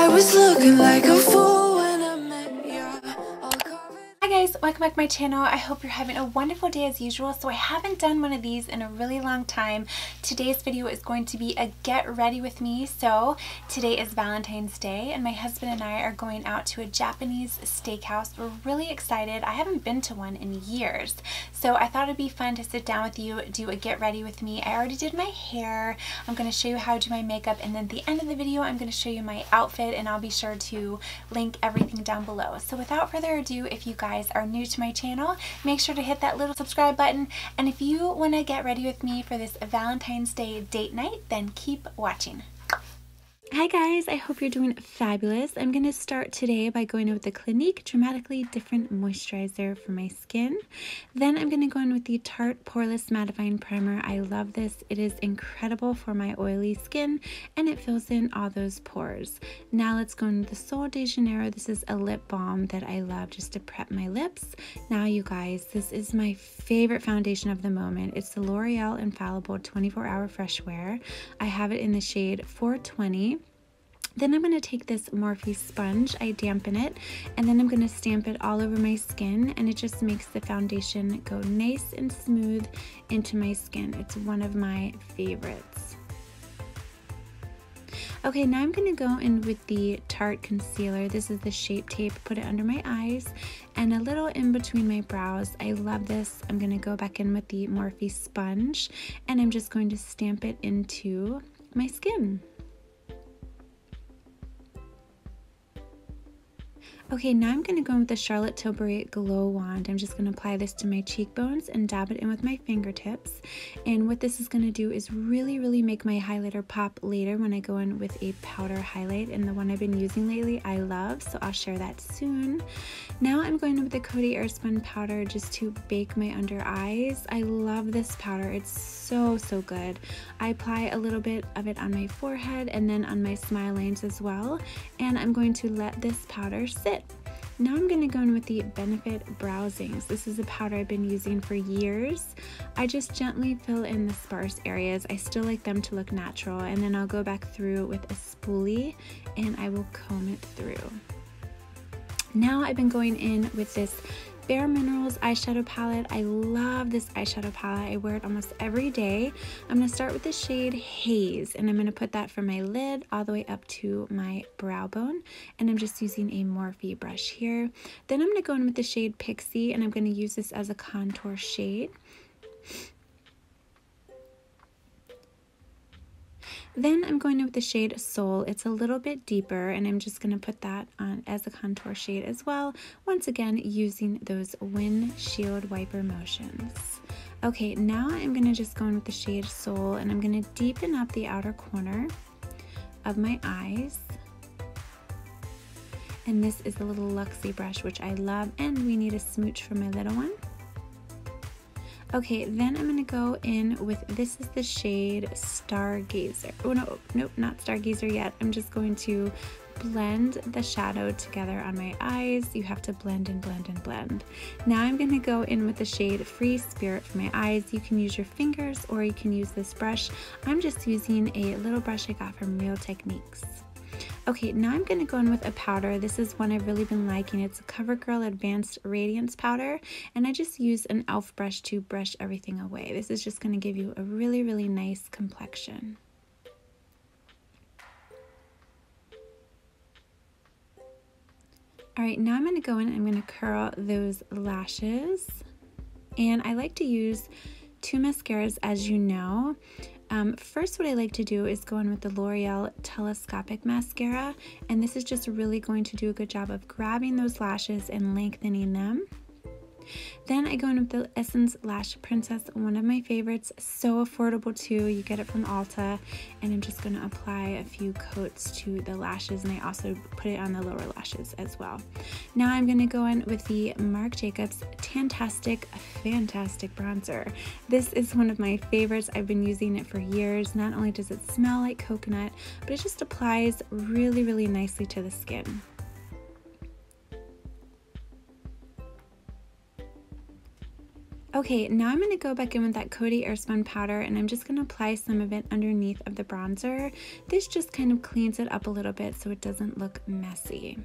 I was looking like a fool when I met you. Hi guys, welcome back to my channel. I hope you're having a wonderful day as usual. So I haven't done one of these in a really long time. Today's video is going to be a get ready with me. So today is Valentine's Day and my husband and I are going out to a Japanese steakhouse. We're really excited. I haven't been to one in years. So I thought it'd be fun to sit down with you, do a get ready with me. I already did my hair. I'm going to show you how to do my makeup, and then at the end of the video I'm going to show you my outfit, and I'll be sure to link everything down below. So without further ado, if you guys are new to my channel, make sure to hit that little subscribe button, and if you want to get ready with me for this Valentine's Day date night, then keep watching. Hi guys, I hope you're doing fabulous. I'm going to start today by going in with the Clinique Dramatically Different Moisturizer for my skin. Then I'm going to go in with the Tarte Poreless Mattifying Primer. I love this. It is incredible for my oily skin and it fills in all those pores. Now let's go in with the Sol de Janeiro. This is a lip balm that I love just to prep my lips. Now you guys, this is my favorite foundation of the moment. It's the L'Oreal Infallible 24-Hour Fresh Wear. I have it in the shade 420. Then I'm going to take this Morphe sponge, I dampen it, and then I'm going to stamp it all over my skin, and it just makes the foundation go nice and smooth into my skin. It's one of my favorites. Okay, now I'm going to go in with the Tarte Concealer. This is the Shape Tape. Put it under my eyes and a little in between my brows. I love this. I'm going to go back in with the Morphe sponge, and I'm just going to stamp it into my skin. Okay, now I'm going to go in with the Charlotte Tilbury Glow Wand. I'm just going to apply this to my cheekbones and dab it in with my fingertips. And what this is going to do is really make my highlighter pop later when I go in with a powder highlight. And the one I've been using lately I love, so I'll share that soon. Now I'm going in with the Coty Airspun powder just to bake my under eyes. I love this powder. It's so good. I apply a little bit of it on my forehead and then on my smile lines as well. And I'm going to let this powder sit. Now I'm going to go in with the Benefit Browsings. This is a powder I've been using for years. I just gently fill in the sparse areas. I still like them to look natural, and then I'll go back through with a spoolie and I will comb it through. Now I've been going in with this Bare Minerals eyeshadow palette. I love this eyeshadow palette. I wear it almost every day. I'm going to start with the shade Haze, and I'm going to put that from my lid all the way up to my brow bone, and I'm just using a Morphe brush here. Then I'm going to go in with the shade Pixie, and I'm going to use this as a contour shade. Then I'm going in with the shade Soul. It's a little bit deeper, and I'm just going to put that on as a contour shade as well. Once again, using those windshield wiper motions. Okay, now I'm going to just go in with the shade Soul, and I'm going to deepen up the outer corner of my eyes. And this is a little Luxie brush, which I love, and we need a smooch for my little one. Okay, then I'm going to go in with, this is the shade Stargazer. Oh no, nope, not Stargazer yet. I'm just going to blend the shadow together on my eyes. You have to blend and blend and blend. Now I'm going to go in with the shade Free Spirit for my eyes. You can use your fingers or you can use this brush. I'm just using a little brush I got from Real Techniques. Okay, now I'm going to go in with a powder. This is one I've really been liking. It's a CoverGirl Advanced Radiance Powder, and I just use an e.l.f. brush to brush everything away. This is just going to give you a really nice complexion. Alright, now I'm going to go in and I'm going to curl those lashes, and I like to use two mascaras, as you know. First, what I like to do is go in with the L'Oreal Telescopic Mascara, and this is just really going to do a good job of grabbing those lashes and lengthening them. Then I go in with the Essence Lash Princess, one of my favorites, so affordable too. You get it from Ulta, and I'm just going to apply a few coats to the lashes, and I also put it on the lower lashes as well. Now I'm going to go in with the Marc Jacobs Fantastic Bronzer. This is one of my favorites. I've been using it for years. Not only does it smell like coconut, but it just applies really nicely to the skin. Okay, now I'm going to go back in with that Coty Airspun powder, and I'm just going to apply some of it underneath of the bronzer. This just kind of cleans it up a little bit so it doesn't look messy.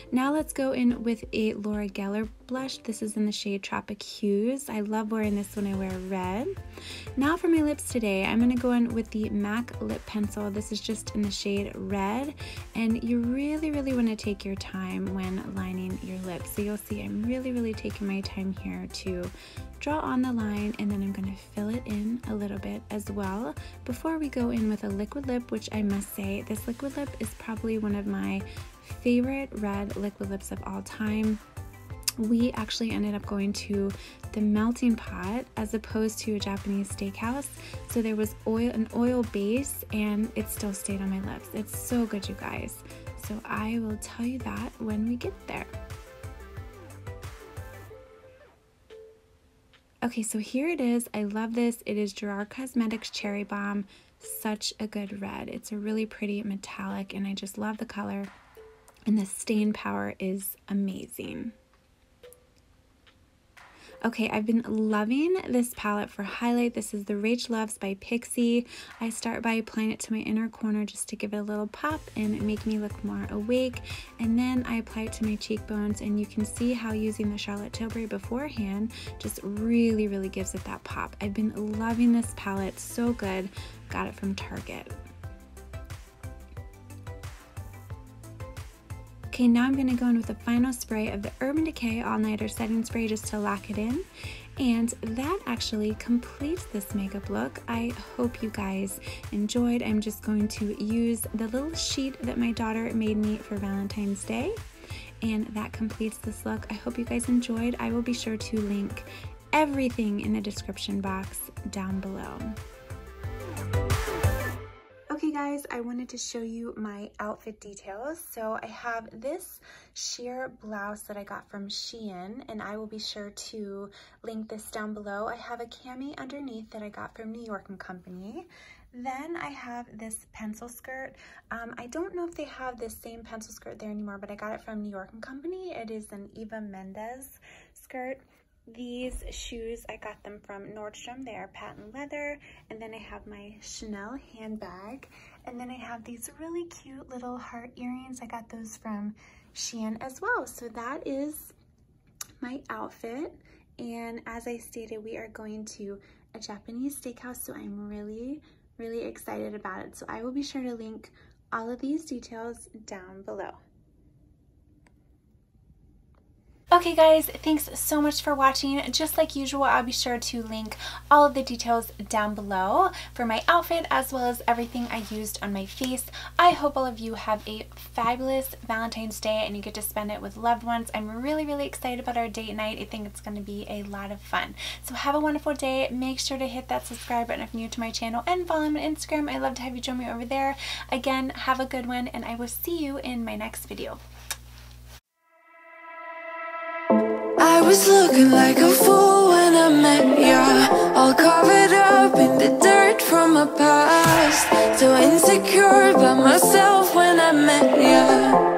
Now let's go in with a Laura Geller blush. This is in the shade Tropic Hues. I love wearing this when I wear red. Now for my lips today, I'm going to go in with the MAC lip pencil. This is just in the shade Red, and you really want to take your time when lining your lips. So you'll see I'm really taking my time here to draw on the line, and then I'm going to fill it in a little bit as well before we go in with a liquid lip, which I must say this liquid lip is probably one of my favorite red liquid lips of all time. We actually ended up going to the melting pot as opposed to a Japanese steakhouse, so there was an oil base, and it still stayed on my lips. It's so good, you guys. So I will tell you that when we get there. Okay, so here it is. I love this. It is Gerard Cosmetics Cherry Bomb. Such a good red. It's a really pretty metallic, and I just love the color. And the stain power is amazing. Okay, I've been loving this palette for highlight. This is the Rach Loves by Pixie. I start by applying it to my inner corner just to give it a little pop and make me look more awake. And then I apply it to my cheekbones, and you can see how using the Charlotte Tilbury beforehand just really gives it that pop. I've been loving this palette, so good. Got it from Target. Okay, now I'm going to go in with a final spray of the Urban Decay All Nighter Setting Spray just to lock it in. And that actually completes this makeup look. I hope you guys enjoyed. I'm just going to use the little sheet that my daughter made me for Valentine's Day. And that completes this look. I hope you guys enjoyed. I will be sure to link everything in the description box down below. Okay guys, I wanted to show you my outfit details. So I have this sheer blouse that I got from Shein, and I will be sure to link this down below. I have a cami underneath that I got from New York & Company. Then I have this pencil skirt. I don't know if they have this same pencil skirt there anymore, but I got it from New York & Company. It is an Eva Mendes skirt. These shoes, I got them from Nordstrom. They are patent leather. And then I have my Chanel handbag. And then I have these really cute little heart earrings. I got those from Shein as well. So that is my outfit. And as I stated, we are going to a Japanese steakhouse, so I'm really excited about it. So I will be sure to link all of these details down below. Okay guys, thanks so much for watching. Just like usual, I'll be sure to link all of the details down below for my outfit as well as everything I used on my face. I hope all of you have a fabulous Valentine's Day and you get to spend it with loved ones. I'm really excited about our date night. I think it's going to be a lot of fun. So have a wonderful day. Make sure to hit that subscribe button if you're new to my channel and follow me on Instagram. I'd love to have you join me over there. Again, have a good one, and I will see you in my next video. I was looking like a fool when I met ya, all covered up in the dirt from my past. So insecure about myself when I met ya.